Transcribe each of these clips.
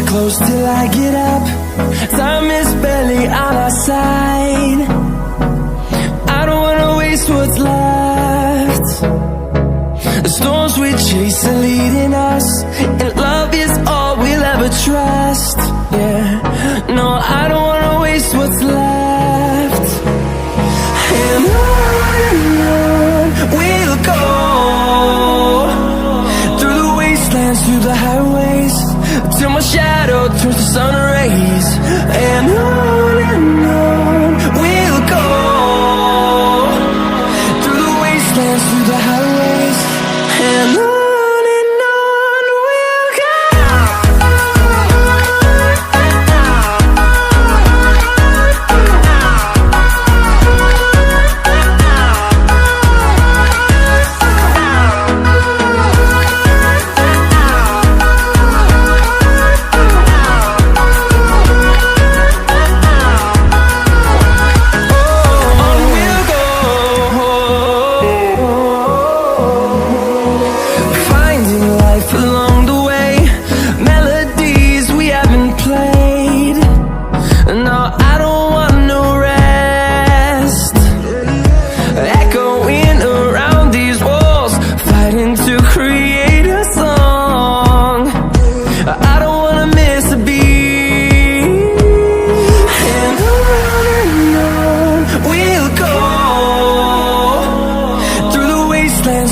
Close till I get up. Time is barely on our side. I don't wanna waste what's left. The storms we chase are leading us, and love is all we'll ever trust. Yeah, no, I don't wanna waste what's left. And on we'll go, through the wastelands, through the highways, till my shadow turns to sun rays. And on we'll go, through the wastelands, through the highways, and on we'll go.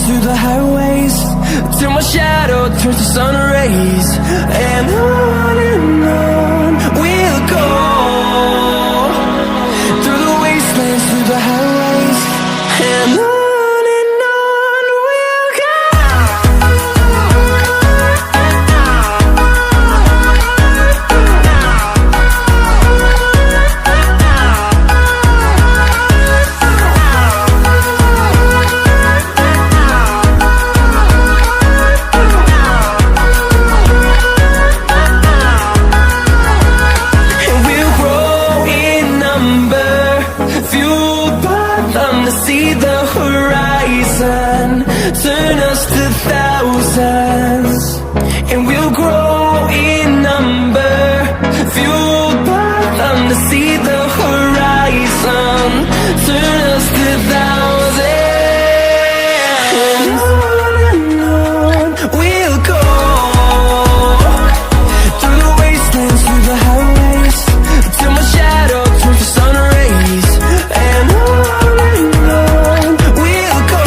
Through the highways, till my shadow turns to sun rays. And on we'll go, through the wastelands, through the highways, and on we'll go. Turn us to thousands, and we'll grow in number, fueled by them to see the horizon. Turn us to thousands, and on we'll go, through the wastelands, through the highways, till my shadow turns to sun rays. And on we'll go,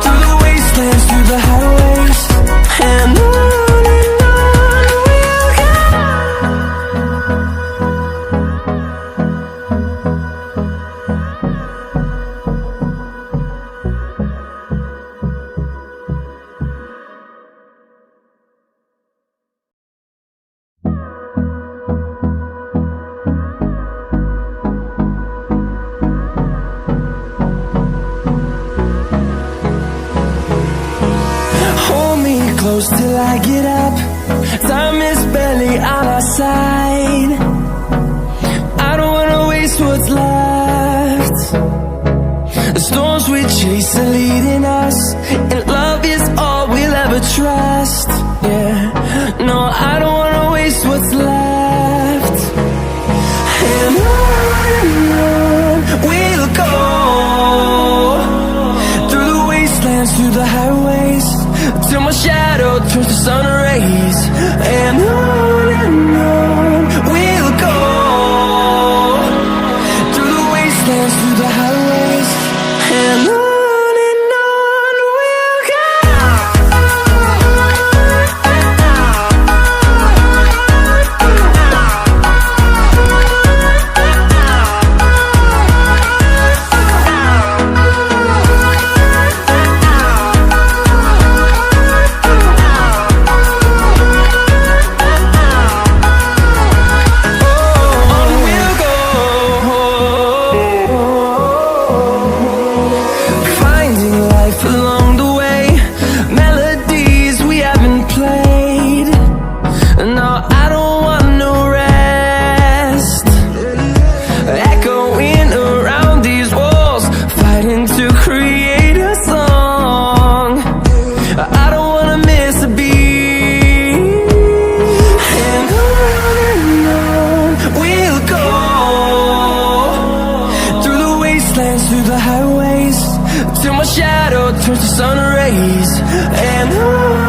through the wastelands, through the highways, and on we'll go. Hold me close till I get up. Time is barely on our side. I don't wanna waste what's left. The storms we chase are leading us, and love is all we'll ever trust. Yeah, no, I don't wanna waste what's left. And on we'll go, through the wastelands, through the highways, till my shadow turns to sun rays. And on we'll go, through the wastelands, through the highways, and on we'll go. through the highways till my shadow turns to sun rays. And on